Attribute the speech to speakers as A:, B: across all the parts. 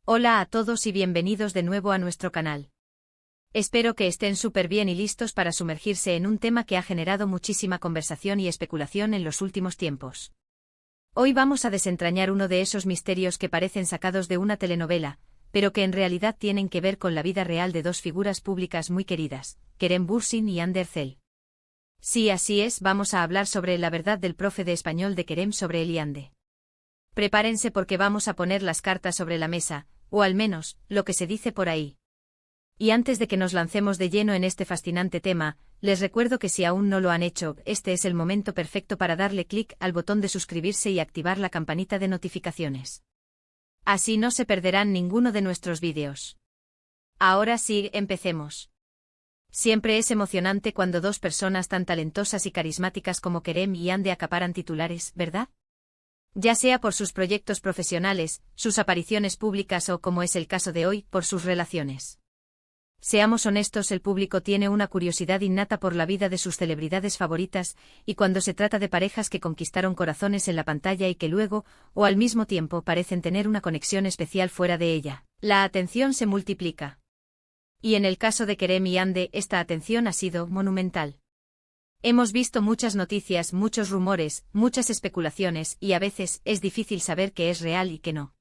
A: Hola a todos y bienvenidos de nuevo a nuestro canal. Espero que estén súper bien y listos para sumergirse en un tema que ha generado muchísima conversación y especulación en los últimos tiempos. Hoy vamos a desentrañar uno de esos misterios que parecen sacados de una telenovela, pero que en realidad tienen que ver con la vida real de dos figuras públicas muy queridas, Kerem Bürsin y Hande Erçel. Sí, así es, vamos a hablar sobre la verdad del profe de español de Kerem sobre él y Hande. Prepárense porque vamos a poner las cartas sobre la mesa, o al menos, lo que se dice por ahí. Y antes de que nos lancemos de lleno en este fascinante tema, les recuerdo que si aún no lo han hecho, este es el momento perfecto para darle clic al botón de suscribirse y activar la campanita de notificaciones. Así no se perderán ninguno de nuestros vídeos. Ahora sí, empecemos. Siempre es emocionante cuando dos personas tan talentosas y carismáticas como Kerem y Hande acaparan titulares, ¿verdad? Ya sea por sus proyectos profesionales, sus apariciones públicas o, como es el caso de hoy, por sus relaciones. Seamos honestos, el público tiene una curiosidad innata por la vida de sus celebridades favoritas, y cuando se trata de parejas que conquistaron corazones en la pantalla y que luego, o al mismo tiempo, parecen tener una conexión especial fuera de ella, la atención se multiplica. Y en el caso de Kerem y Hande, esta atención ha sido monumental. Hemos visto muchas noticias, muchos rumores, muchas especulaciones, y a veces es difícil saber qué es real y qué no.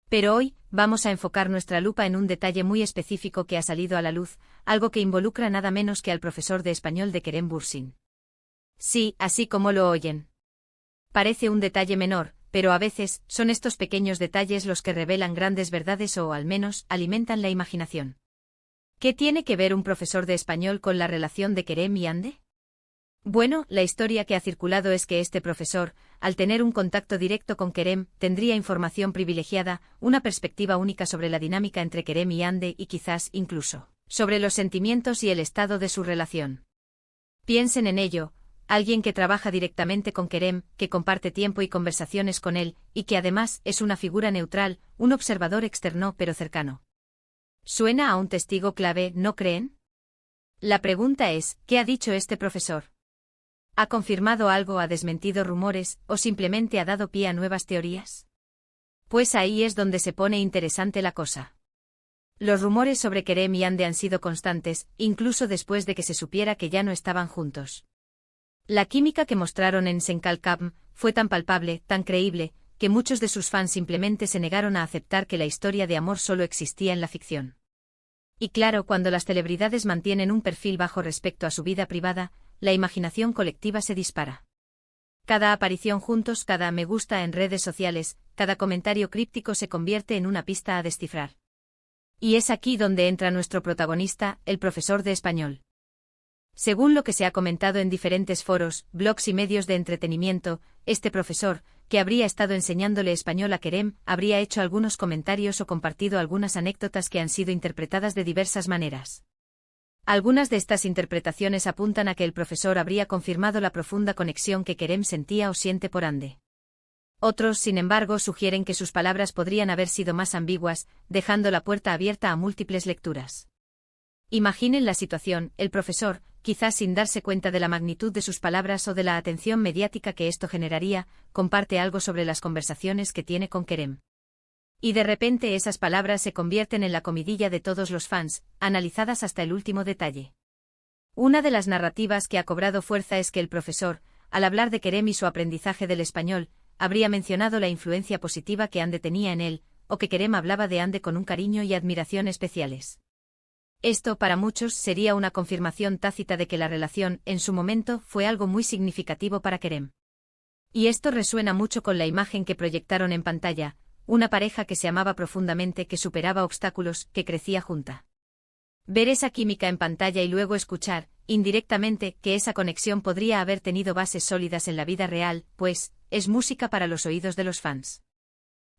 A: Pero hoy, vamos a enfocar nuestra lupa en un detalle muy específico que ha salido a la luz, algo que involucra nada menos que al profesor de español de Kerem Bürsin. Sí, así como lo oyen. Parece un detalle menor, pero a veces, son estos pequeños detalles los que revelan grandes verdades o, al menos, alimentan la imaginación. ¿Qué tiene que ver un profesor de español con la relación de Kerem y Hande? Bueno, la historia que ha circulado es que este profesor, al tener un contacto directo con Kerem, tendría información privilegiada, una perspectiva única sobre la dinámica entre Kerem y Hande y quizás, incluso, sobre los sentimientos y el estado de su relación. Piensen en ello, alguien que trabaja directamente con Kerem, que comparte tiempo y conversaciones con él, y que además es una figura neutral, un observador externo pero cercano. Suena a un testigo clave, ¿no creen? La pregunta es, ¿qué ha dicho este profesor? ¿Ha confirmado algo, ha desmentido rumores, o simplemente ha dado pie a nuevas teorías? Pues ahí es donde se pone interesante la cosa. Los rumores sobre Kerem y Hande han sido constantes, incluso después de que se supiera que ya no estaban juntos. La química que mostraron en Senkalkam fue tan palpable, tan creíble, que muchos de sus fans simplemente se negaron a aceptar que la historia de amor solo existía en la ficción. Y claro, cuando las celebridades mantienen un perfil bajo respecto a su vida privada, la imaginación colectiva se dispara. Cada aparición juntos, cada me gusta en redes sociales, cada comentario críptico se convierte en una pista a descifrar. Y es aquí donde entra nuestro protagonista, el profesor de español. Según lo que se ha comentado en diferentes foros, blogs y medios de entretenimiento, este profesor, que habría estado enseñándole español a Kerem, habría hecho algunos comentarios o compartido algunas anécdotas que han sido interpretadas de diversas maneras. Algunas de estas interpretaciones apuntan a que el profesor habría confirmado la profunda conexión que Kerem sentía o siente por Hande. Otros, sin embargo, sugieren que sus palabras podrían haber sido más ambiguas, dejando la puerta abierta a múltiples lecturas. Imaginen la situación, el profesor, quizás sin darse cuenta de la magnitud de sus palabras o de la atención mediática que esto generaría, comparte algo sobre las conversaciones que tiene con Kerem. Y de repente esas palabras se convierten en la comidilla de todos los fans, analizadas hasta el último detalle. Una de las narrativas que ha cobrado fuerza es que el profesor, al hablar de Kerem y su aprendizaje del español, habría mencionado la influencia positiva que Hande tenía en él, o que Kerem hablaba de Hande con un cariño y admiración especiales. Esto, para muchos, sería una confirmación tácita de que la relación, en su momento, fue algo muy significativo para Kerem. Y esto resuena mucho con la imagen que proyectaron en pantalla, una pareja que se amaba profundamente, que superaba obstáculos, que crecía junta. Ver esa química en pantalla y luego escuchar, indirectamente, que esa conexión podría haber tenido bases sólidas en la vida real, pues, es música para los oídos de los fans.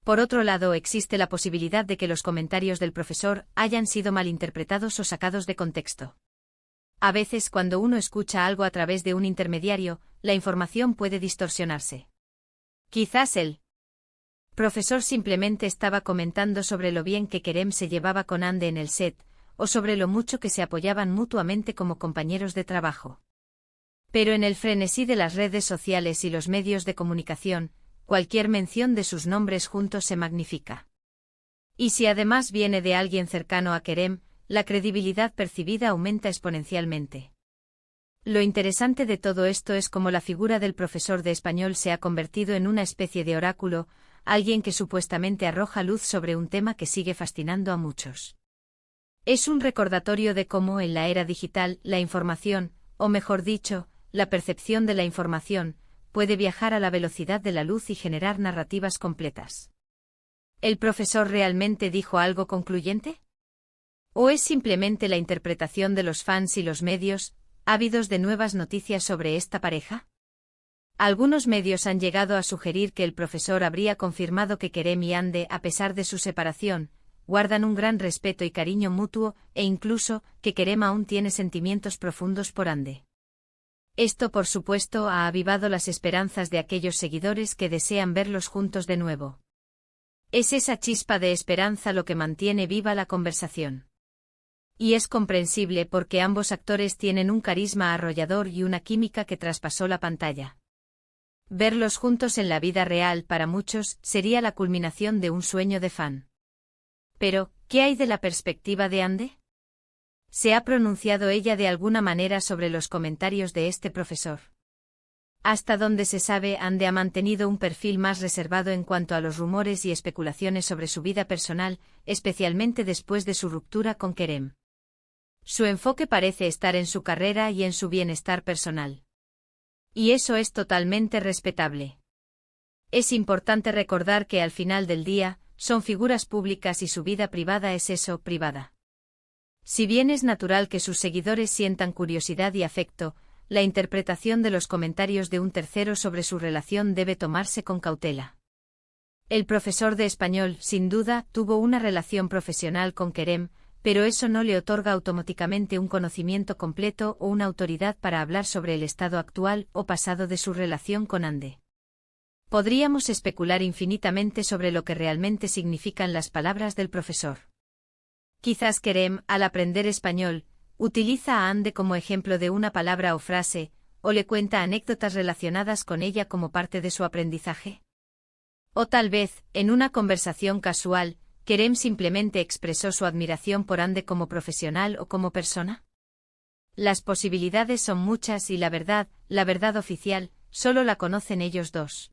A: Por otro lado, existe la posibilidad de que los comentarios del profesor hayan sido malinterpretados o sacados de contexto. A veces, cuando uno escucha algo a través de un intermediario, la información puede distorsionarse. Quizás el profesor simplemente estaba comentando sobre lo bien que Kerem se llevaba con Hande en el set, o sobre lo mucho que se apoyaban mutuamente como compañeros de trabajo. Pero en el frenesí de las redes sociales y los medios de comunicación, cualquier mención de sus nombres juntos se magnifica. Y si además viene de alguien cercano a Kerem, la credibilidad percibida aumenta exponencialmente. Lo interesante de todo esto es cómo la figura del profesor de español se ha convertido en una especie de oráculo, alguien que supuestamente arroja luz sobre un tema que sigue fascinando a muchos. Es un recordatorio de cómo en la era digital la información, o mejor dicho, la percepción de la información, puede viajar a la velocidad de la luz y generar narrativas completas. ¿El profesor realmente dijo algo concluyente? ¿O es simplemente la interpretación de los fans y los medios, ávidos de nuevas noticias sobre esta pareja? Algunos medios han llegado a sugerir que el profesor habría confirmado que Kerem y Hande, a pesar de su separación, guardan un gran respeto y cariño mutuo, e incluso, que Kerem aún tiene sentimientos profundos por Hande. Esto por supuesto ha avivado las esperanzas de aquellos seguidores que desean verlos juntos de nuevo. Es esa chispa de esperanza lo que mantiene viva la conversación. Y es comprensible porque ambos actores tienen un carisma arrollador y una química que traspasó la pantalla. Verlos juntos en la vida real para muchos sería la culminación de un sueño de fan. Pero, ¿qué hay de la perspectiva de Hande? ¿Se ha pronunciado ella de alguna manera sobre los comentarios de este profesor? Hasta donde se sabe, Hande ha mantenido un perfil más reservado en cuanto a los rumores y especulaciones sobre su vida personal, especialmente después de su ruptura con Kerem. Su enfoque parece estar en su carrera y en su bienestar personal. Y eso es totalmente respetable. Es importante recordar que al final del día, son figuras públicas y su vida privada es eso, privada. Si bien es natural que sus seguidores sientan curiosidad y afecto, la interpretación de los comentarios de un tercero sobre su relación debe tomarse con cautela. El profesor de español, sin duda, tuvo una relación profesional con Kerem, pero eso no le otorga automáticamente un conocimiento completo o una autoridad para hablar sobre el estado actual o pasado de su relación con Hande. Podríamos especular infinitamente sobre lo que realmente significan las palabras del profesor. Quizás Kerem, al aprender español, utiliza a Hande como ejemplo de una palabra o frase, o le cuenta anécdotas relacionadas con ella como parte de su aprendizaje. O tal vez, en una conversación casual, Kerem simplemente expresó su admiración por Hande como profesional o como persona. Las posibilidades son muchas y la verdad oficial, solo la conocen ellos dos.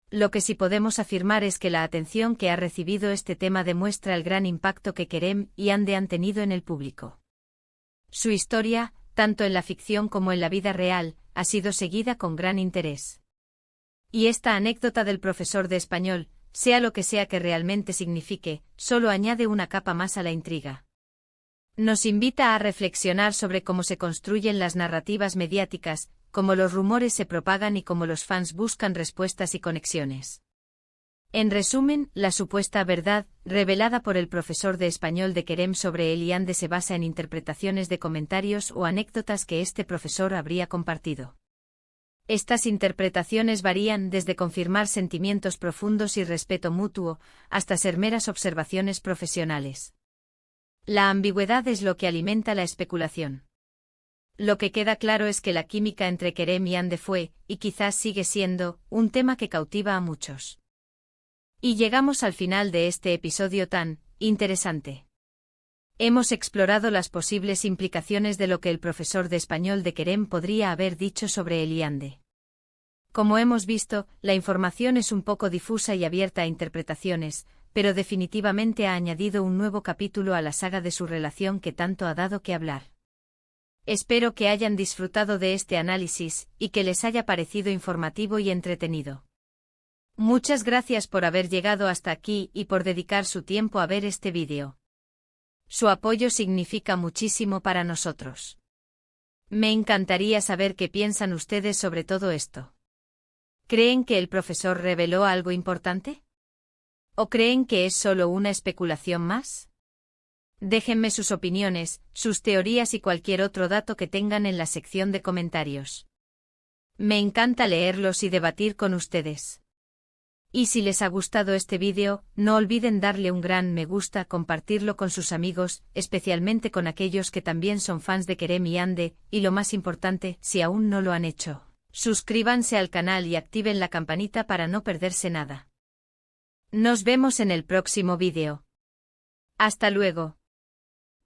A: Lo que sí podemos afirmar es que la atención que ha recibido este tema demuestra el gran impacto que Kerem y Hande han tenido en el público. Su historia, tanto en la ficción como en la vida real, ha sido seguida con gran interés. Y esta anécdota del profesor de español, sea lo que sea que realmente signifique, solo añade una capa más a la intriga. Nos invita a reflexionar sobre cómo se construyen las narrativas mediáticas, cómo los rumores se propagan y cómo los fans buscan respuestas y conexiones. En resumen, la supuesta verdad, revelada por el profesor de español de Kerem sobre él y Hande se basa en interpretaciones de comentarios o anécdotas que este profesor habría compartido. Estas interpretaciones varían desde confirmar sentimientos profundos y respeto mutuo, hasta ser meras observaciones profesionales. La ambigüedad es lo que alimenta la especulación. Lo que queda claro es que la química entre Kerem y Hande fue, y quizás sigue siendo, un tema que cautiva a muchos. Y llegamos al final de este episodio tan interesante. Hemos explorado las posibles implicaciones de lo que el profesor de español de Kerem podría haber dicho sobre él y Hande. Como hemos visto, la información es un poco difusa y abierta a interpretaciones, pero definitivamente ha añadido un nuevo capítulo a la saga de su relación que tanto ha dado que hablar. Espero que hayan disfrutado de este análisis, y que les haya parecido informativo y entretenido. Muchas gracias por haber llegado hasta aquí y por dedicar su tiempo a ver este vídeo. Su apoyo significa muchísimo para nosotros. Me encantaría saber qué piensan ustedes sobre todo esto. ¿Creen que el profesor reveló algo importante? ¿O creen que es solo una especulación más? Déjenme sus opiniones, sus teorías y cualquier otro dato que tengan en la sección de comentarios. Me encanta leerlos y debatir con ustedes. Y si les ha gustado este vídeo, no olviden darle un gran me gusta, compartirlo con sus amigos, especialmente con aquellos que también son fans de Kerem y Hande, y lo más importante, si aún no lo han hecho, suscríbanse al canal y activen la campanita para no perderse nada. Nos vemos en el próximo vídeo. Hasta luego.